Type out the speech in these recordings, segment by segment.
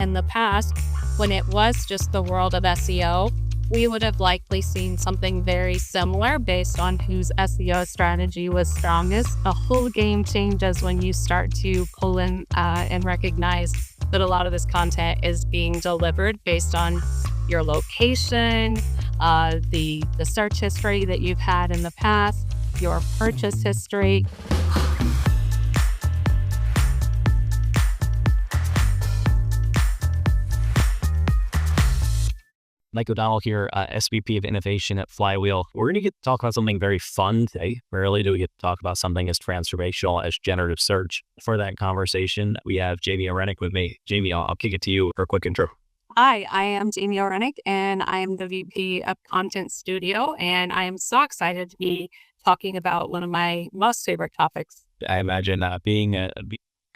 in the past, when it was just the world of SEO, we would have likely seen something very similar based on whose SEO strategy was strongest. The whole game changes when you start to pull in and recognize that a lot of this content is being delivered based on your location, the search history that you've had in the past, your purchase history. Mike O'Donnell here, SVP of Innovation at Flywheel. We're going to get to talk about something very fun today. Rarely do we get to talk about something as transformational as generative search. For that conversation, we have Jamie Renick with me. Jamie, I'll kick it to you for a quick intro. Hi, I am Jamie Renick, and I am the VP of Content Studio, and I am so excited to be talking about one of my most favorite topics. I imagine being a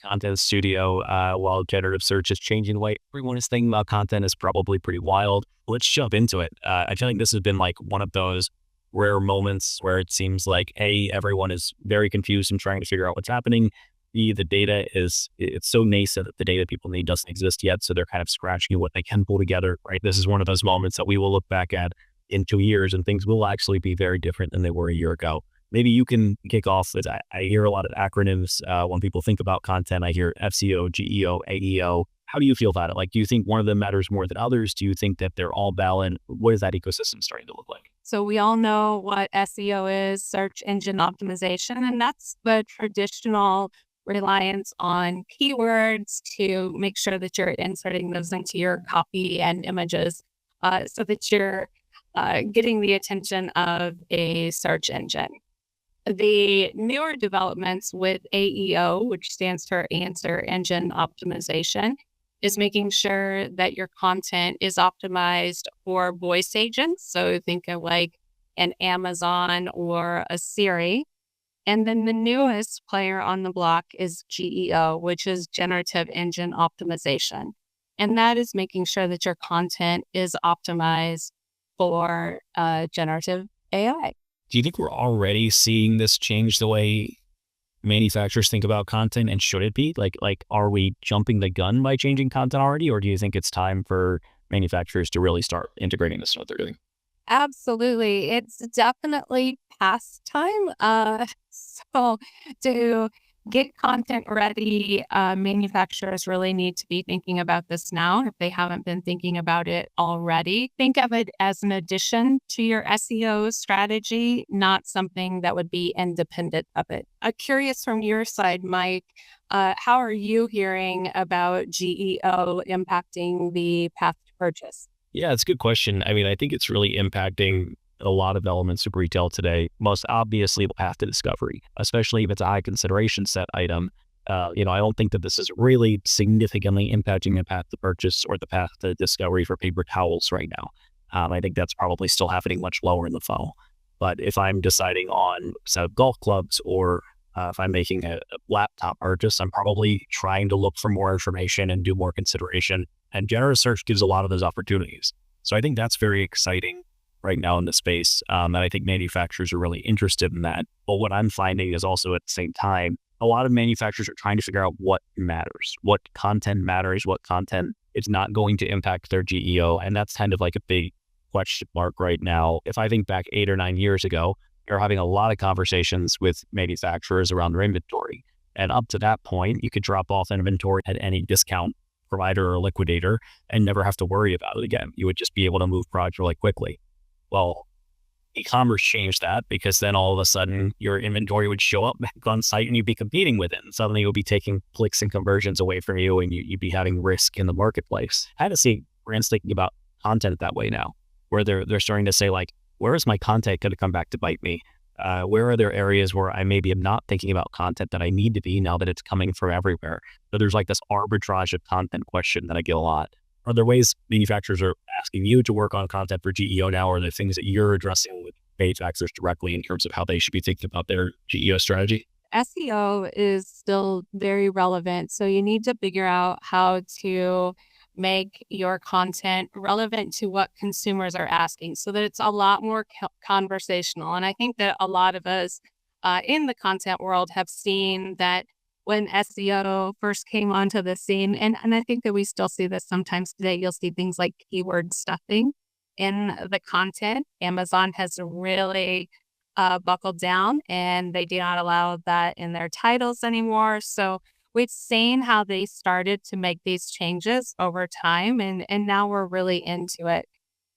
content studio while generative search is changing the way everyone is thinking about content is probably pretty wild. Let's jump into it. I feel like this has been like one of those rare moments where it seems like A, everyone is very confused and trying to figure out what's happening. B, the data it's so nascent that the data people need doesn't exist yet. So they're kind of scratching at what they can pull together, right? This is one of those moments that we will look back at in 2 years and things will actually be very different than they were a year ago. Maybe you can kick off with, I hear a lot of acronyms when people think about content. I hear FCO, GEO, AEO. How do you feel about it? Like, do you think one of them matters more than others? Do you think that they're all valid? What is that ecosystem starting to look like? So we all know what SEO is, search engine optimization, and that's the traditional reliance on keywords to make sure that you're inserting those into your copy and images so that you're getting the attention of a search engine. The newer developments with AEO, which stands for Answer Engine Optimization, is making sure that your content is optimized for voice agents. So think of like an Amazon or a Siri. And then the newest player on the block is GEO, which is Generative Engine Optimization. And that is making sure that your content is optimized for generative AI. Do you think we're already seeing this change the way manufacturers think about content, and should it be? Like, are we jumping the gun by changing content already, or do you think it's time for manufacturers to really start integrating this in what they're doing? Absolutely. It's definitely past time. So to get content ready, manufacturers really need to be thinking about this now if they haven't been thinking about it already. Think of it as an addition to your SEO strategy, not something that would be independent of it. Curious from your side, Mike, how are you hearing about GEO impacting the path to purchase? Yeah, it's a good question. I mean, I think it's really impacting a lot of elements of retail today. Most obviously, the path to discovery, especially if it's a high consideration set item. I don't think that this is really significantly impacting the path to purchase or the path to discovery for paper towels right now. I think that's probably still happening much lower in the funnel. But if I'm deciding on a set of golf clubs or if I'm making a laptop purchase, I'm probably trying to look for more information and do more consideration. And generative search gives a lot of those opportunities. So I think that's very exciting right now in the space. And I think manufacturers are really interested in that. But what I'm finding is also at the same time, a lot of manufacturers are trying to figure out what matters, what content matters, what content is not going to impact their GEO. And that's kind of like a big question mark right now. If I think back 8 or 9 years ago, you're having a lot of conversations with manufacturers around their inventory. And up to that point, you could drop off inventory at any discount provider or liquidator and never have to worry about it again. You would just be able to move product really quickly. Well, e-commerce changed that because then all of a sudden your inventory would show up back on site and you'd be competing with it. And suddenly you'll be taking clicks and conversions away from you and you'd be having risk in the marketplace. I had to see brands thinking about content that way now, where they're starting to say like, where is my content going to come back to bite me? Where are there areas where I maybe am not thinking about content that I need to be now that it's coming from everywhere? So there's like this arbitrage of content question that I get a lot. Are there ways manufacturers are asking you to work on content for GEO now, or are there things that you're addressing with manufacturers directly in terms of how they should be thinking about their GEO strategy? SEO is still very relevant. So you need to figure out how to make your content relevant to what consumers are asking so that it's a lot more conversational. And I think that a lot of us in the content world have seen that when SEO first came onto the scene. And I think that we still see this sometimes today. You'll see things like keyword stuffing in the content. Amazon has really buckled down and they do not allow that in their titles anymore. So we've seen how they started to make these changes over time and now we're really into it.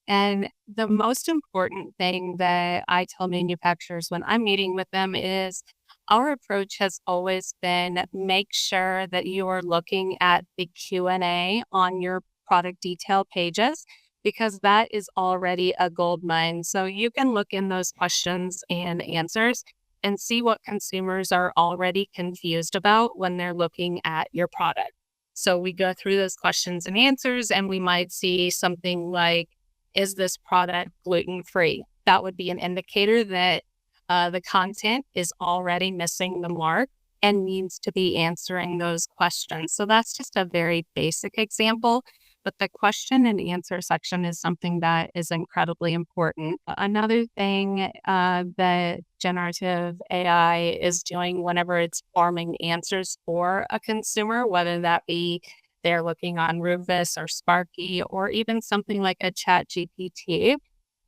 And the most important thing that I tell manufacturers when I'm meeting with them is our approach has always been make sure that you are looking at the Q&A on your product detail pages because that is already a gold mine. So you can look in those questions and answers and see what consumers are already confused about when they're looking at your product. So we go through those questions and answers and we might see something like, is this product gluten-free? That would be an indicator that the content is already missing the mark and needs to be answering those questions. So that's just a very basic example, but the question and answer section is something that is incredibly important. Another thing that generative AI is doing whenever it's forming answers for a consumer, whether that be they're looking on Rufus or Sparky or even something like a ChatGPT,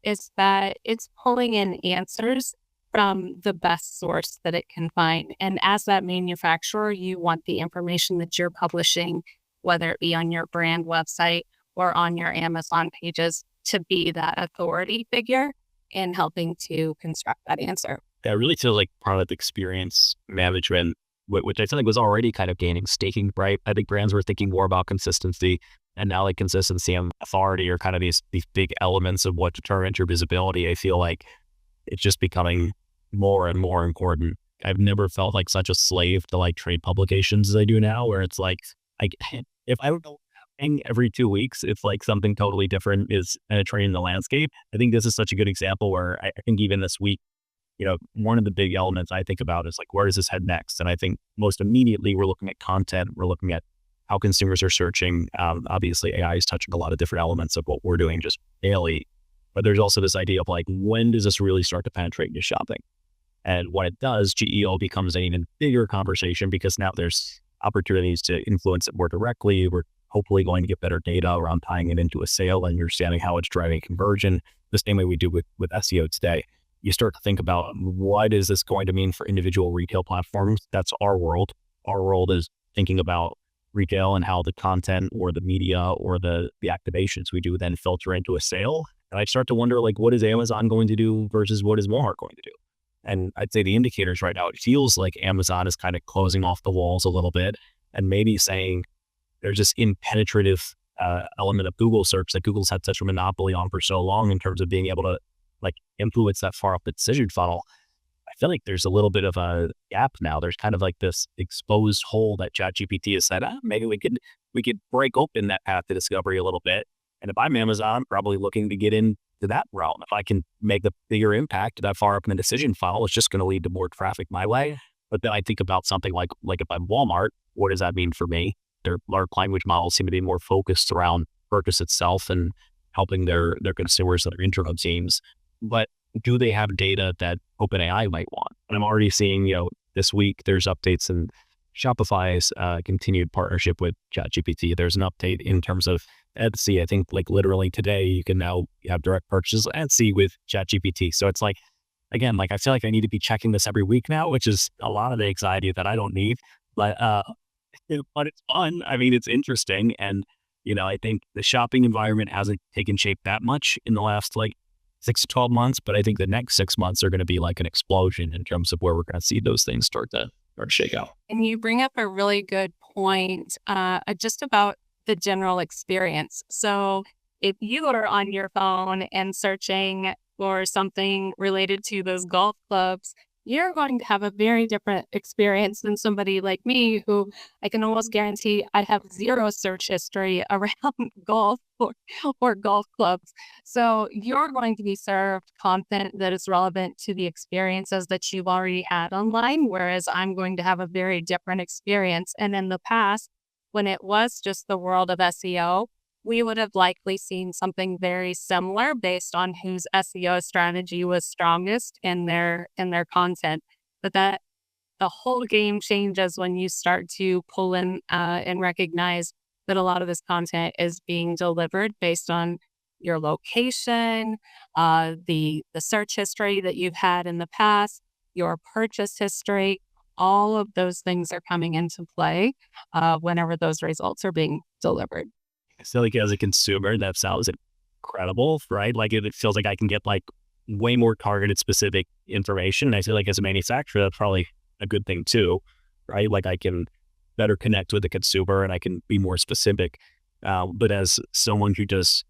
is that it's pulling in answers from the best source that it can find. And as that manufacturer, you want the information that you're publishing, whether it be on your brand website or on your Amazon pages, to be that authority figure in helping to construct that answer. Yeah, really to like product experience management, which I feel like was already kind of gaining staking, right? I think brands were thinking more about consistency, and now like consistency and authority are kind of these big elements of what determines your visibility. I feel like it's just becoming more and more important. I've never felt like such a slave to like trade publications as I do now, where it's like, I, if I don't know every 2 weeks, if like something totally different is penetrating the landscape. I think this is such a good example where I think even this week, one of the big elements I think about is like, where does this head next? And I think most immediately we're looking at content. We're looking at how consumers are searching. Obviously AI is touching a lot of different elements of what we're doing just daily, but there's also this idea of like, when does this really start to penetrate into shopping? And when it does, GEO becomes an even bigger conversation because now there's opportunities to influence it more directly. We're hopefully going to get better data around tying it into a sale and understanding how it's driving conversion, the same way we do with SEO today. You start to think about what is this going to mean for individual retail platforms? That's our world. Our world is thinking about retail and how the content or the media or the activations we do then filter into a sale. And I start to wonder, like, what is Amazon going to do versus what is Walmart going to do? And I'd say the indicators right now, it feels like Amazon is kind of closing off the walls a little bit and maybe saying there's this impenetrative element of Google search that Google's had such a monopoly on for so long in terms of being able to like influence that far up the decision funnel. I feel like there's a little bit of a gap now. There's kind of like this exposed hole that ChatGPT has said, maybe we could break open that path to discovery a little bit. And if I'm Amazon, I'm probably looking to get into that route. If I can make a bigger impact that far up in the decision funnel, it's just going to lead to more traffic my way. But then I think about something like if I'm Walmart, what does that mean for me? Their large language models seem to be more focused around purchase itself and helping their consumers and their internal teams. But do they have data that OpenAI might want? And I'm already seeing, this week there's updates in Shopify's continued partnership with ChatGPT. There's an update in terms of Etsy. I think like literally today you can now have direct purchases Etsy with ChatGPT. So it's like, again, like I feel like I need to be checking this every week now, which is a lot of the anxiety that I don't need. But it's fun. I mean, it's interesting. And, I think the shopping environment hasn't taken shape that much in the last like 6 to 12 months, but I think the next 6 months are going to be like an explosion in terms of where we're going to see those things start to shake out. And you bring up a really good point just about the general experience. So if you are on your phone and searching for something related to those golf clubs, you're going to have a very different experience than somebody like me, who I can almost guarantee I have zero search history around golf or golf clubs. So you're going to be served content that is relevant to the experiences that you've already had online, whereas I'm going to have a very different experience. And in the past, when it was just the world of SEO, we would have likely seen something very similar based on whose SEO strategy was strongest in their content. But that the whole game changes when you start to pull in and recognize that a lot of this content is being delivered based on your location, the search history that you've had in the past, your purchase history. All of those things are coming into play whenever those results are being delivered. So like as a consumer, that sounds incredible, right? Like it feels like I can get like way more targeted specific information. And I feel like as a manufacturer, that's probably a good thing too, right? Like I can better connect with the consumer and I can be more specific. But as someone who does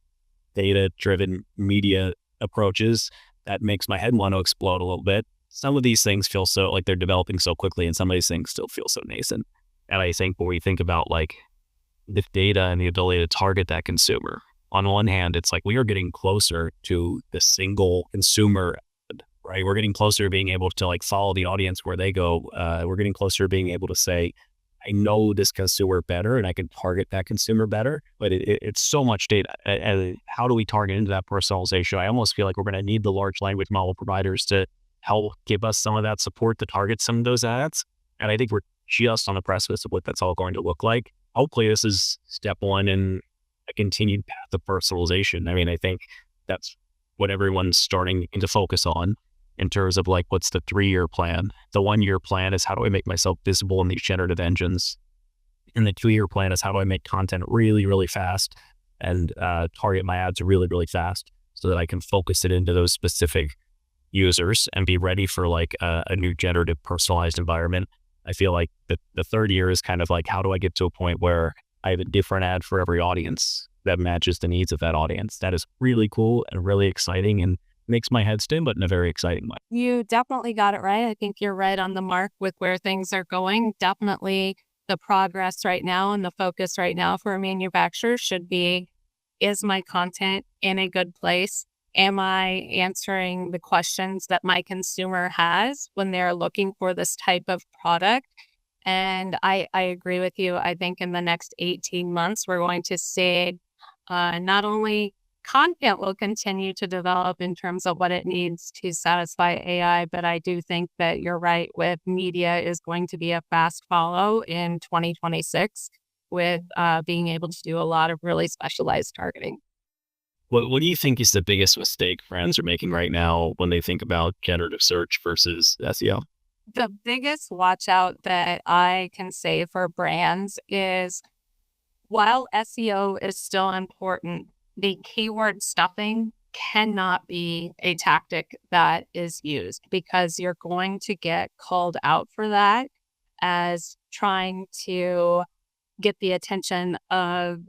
data-driven media approaches, that makes my head want to explode a little bit. Some of these things feel so like they're developing so quickly and some of these things still feel so nascent. And I think when we think about like the data and the ability to target that consumer, on one hand, it's like we are getting closer to the single consumer, right? We're getting closer to being able to like follow the audience where they go. We're getting closer to being able to say, I know this consumer better and I can target that consumer better, but it's so much data. And how do we target into that personalization? I almost feel like we're going to need the large language model providers to help give us some of that support to target some of those ads. And I think we're just on the precipice of what that's all going to look like. Hopefully this is step one in a continued path of personalization. I mean, I think that's what everyone's starting to focus on in terms of like, what's the 3-year plan? The 1-year plan is how do I make myself visible in these generative engines? And the 2-year plan is how do I make content really, really fast and target my ads really, really fast so that I can focus it into those specific users and be ready for like a new generative personalized environment. I feel like the 3rd year is kind of like, how do I get to a point where I have a different ad for every audience that matches the needs of that audience? That is really cool and really exciting and makes my head spin, but in a very exciting way. You definitely got it right. I think you're right on the mark with where things are going. Definitely the progress right now and the focus right now for a manufacturer should be, is my content in a good place? Am I answering the questions that my consumer has when they're looking for this type of product? And I agree with you. I think in the next 18 months, we're going to see not only content will continue to develop in terms of what it needs to satisfy AI, but I do think that you're right with media is going to be a fast follow in 2026 with being able to do a lot of really specialized targeting. What do you think is the biggest mistake brands are making right now when they think about generative search versus SEO? The biggest watch out that I can say for brands is while SEO is still important, the keyword stuffing cannot be a tactic that is used because you're going to get called out for that as trying to get the attention of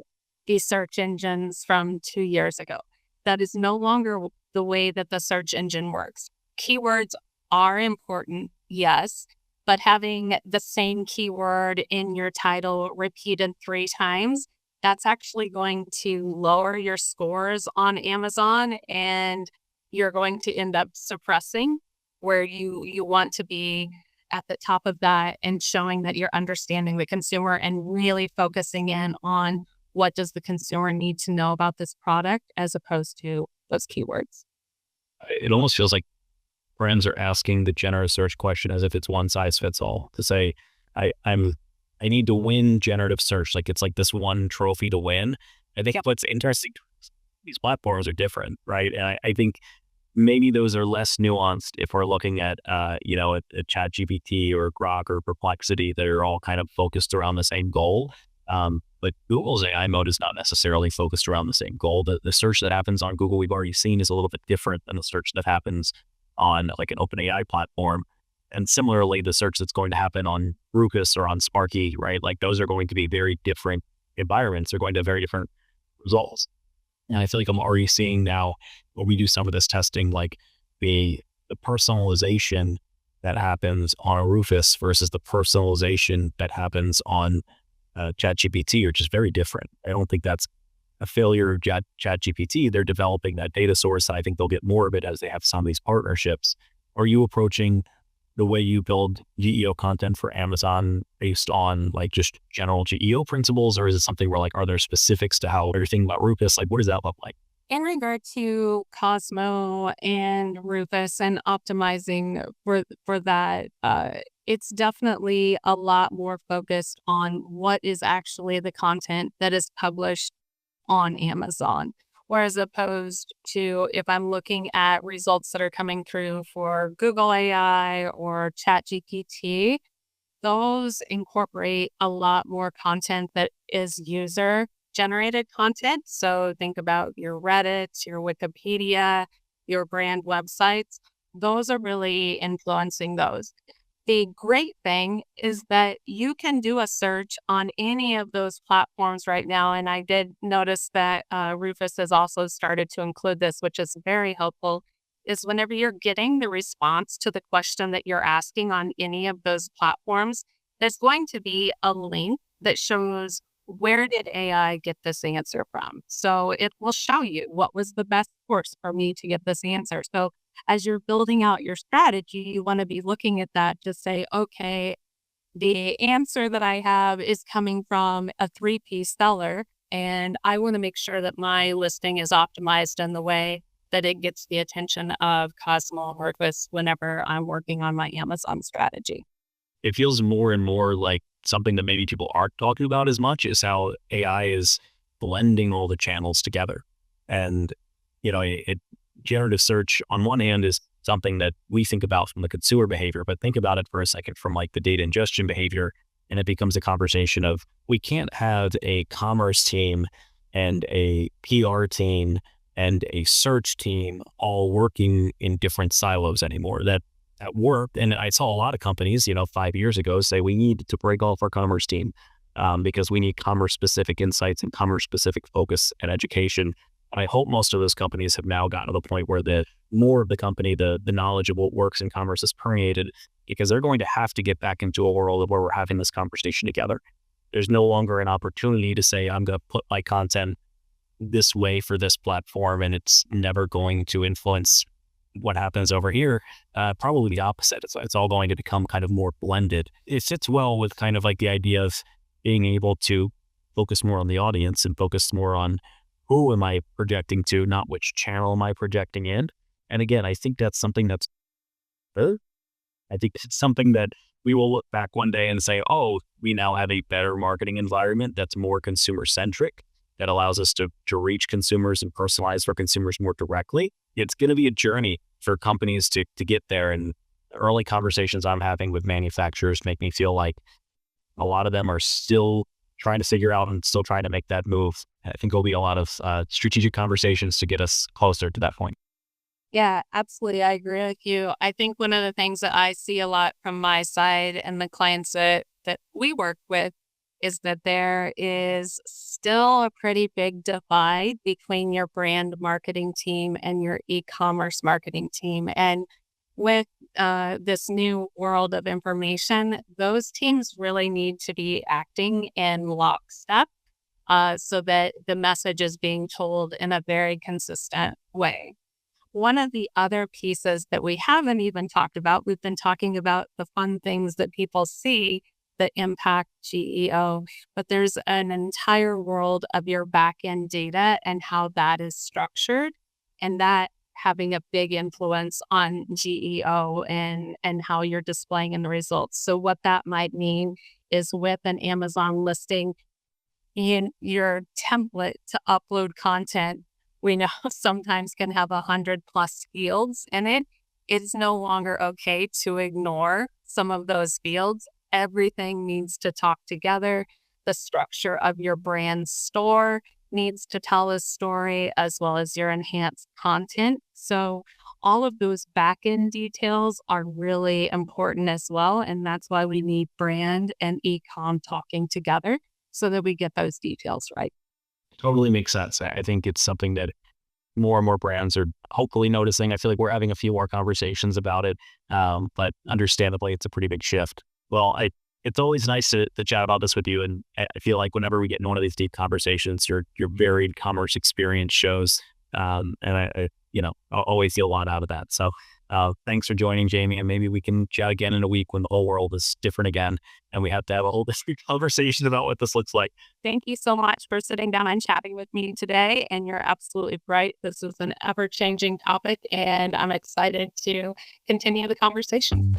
the search engines from 2 years ago. That is no longer the way that the search engine works. Keywords are important, yes, but having the same keyword in your title repeated 3 times, that's actually going to lower your scores on Amazon and you're going to end up suppressing where you want to be at the top of that and showing that you're understanding the consumer and really focusing in on what does the consumer need to know about this product as opposed to those keywords. It almost feels like brands are asking the generative search question as if it's one size fits all to say, I need to win generative search. Like it's like this one trophy to win. I think what's interesting, these platforms are different, right? And I think maybe those are less nuanced if we're looking at, a ChatGPT or Grok or Perplexity that are all kind of focused around the same goal. But Google's AI mode is not necessarily focused around the same goal. The search that happens on Google, we've already seen, is a little bit different than the search that happens on like an OpenAI platform. And similarly, the search that's going to happen on Rufus or on Sparky, right? Like those are going to be very different environments. They're going to have very different results. And I feel like I'm already seeing now when we do some of this testing, like the personalization that happens on a Rufus versus the personalization that happens on ChatGPT are just very different. I don't think that's a failure of ChatGPT. They're developing that data source. I think they'll get more of it as they have some of these partnerships. Are you approaching the way you build GEO content for Amazon based on like just general GEO principles? Or is it something where like, are there specifics to how you're thinking about Rufus? Like, what does that look like? In regard to Cosmo and Rufus and optimizing for that, it's definitely a lot more focused on what is actually the content that is published on Amazon. Whereas opposed to if I'm looking at results that are coming through for Google AI or ChatGPT, those incorporate a lot more content that is user generated content. So think about your Reddit, your Wikipedia, your brand websites. Those are really influencing those. The great thing is that you can do a search on any of those platforms right now. And I did notice that Rufus has also started to include this, which is very helpful. Is whenever you're getting the response to the question that you're asking on any of those platforms, there's going to be a link that shows where did AI get this answer from. So it will show you what was the best source for me to get this answer. So as you're building out your strategy, you want to be looking at that to say, okay, the answer that I have is coming from a 3P seller, and I want to make sure that my listing is optimized in the way that it gets the attention of Cosmo or Rufus whenever I'm working on my Amazon strategy. It feels more and more like something that maybe people aren't talking about as much is how AI is blending all the channels together. And, generative search on one hand is something that we think about from the consumer behavior, but think about it for a second from like the data ingestion behavior. And it becomes a conversation of we can't have a commerce team and a PR team and a search team all working in different silos anymore. That worked. And I saw a lot of companies, 5 years ago say we need to break off our commerce team because we need commerce specific insights and commerce specific focus and education. And I hope most of those companies have now gotten to the point where the more of the company, the knowledge of what works in commerce is permeated, because they're going to have to get back into a world where we're having this conversation together. There's no longer an opportunity to say, I'm going to put my content this way for this platform, and it's never going to influence what happens over here. Probably the opposite. It's all going to become kind of more blended. It fits well with kind of like the idea of being able to focus more on the audience and focus more on who am I projecting to, not which channel am I projecting in. And again, I think that's something I think it's something that we will look back one day and say, oh, we now have a better marketing environment that's more consumer centric, that allows us to reach consumers and personalize for consumers more directly. It's going to be a journey for companies to get there. And the early conversations I'm having with manufacturers make me feel like a lot of them are still trying to figure out and still trying to make that move. I think there'll be a lot of strategic conversations to get us closer to that point. Yeah, absolutely. I agree with you. I think one of the things that I see a lot from my side and the clients that we work with is that there is still a pretty big divide between your brand marketing team and your e-commerce marketing team. And with this new world of information, those teams really need to be acting in lockstep so that the message is being told in a very consistent way. One of the other pieces that we haven't even talked about, we've been talking about the fun things that people see that impact GEO, but there's an entire world of your back-end data and how that is structured, and that having a big influence on GEO and how you're displaying in the results. So what that might mean is with an Amazon listing, in your template to upload content, we know sometimes can have 100+ fields in it. It's no longer okay to ignore some of those fields. Everything needs to talk together. The structure of your brand store needs to tell a story, as well as your enhanced content. So all of those back-end details are really important as well. And that's why we need brand and e-com talking together so that we get those details right. Totally makes sense. I think it's something that more and more brands are hopefully noticing. I feel like we're having a few more conversations about it, but understandably, it's a pretty big shift. Well, it's always nice to chat about this with you, and I feel like whenever we get in one of these deep conversations, your varied commerce experience shows, and I always get a lot out of that. So Thanks for joining, Jamie, and maybe we can chat again in a week when the whole world is different again, and we have to have a whole different conversation about what this looks like. Thank you so much for sitting down and chatting with me today. And you're absolutely right. This is an ever changing topic, and I'm excited to continue the conversation.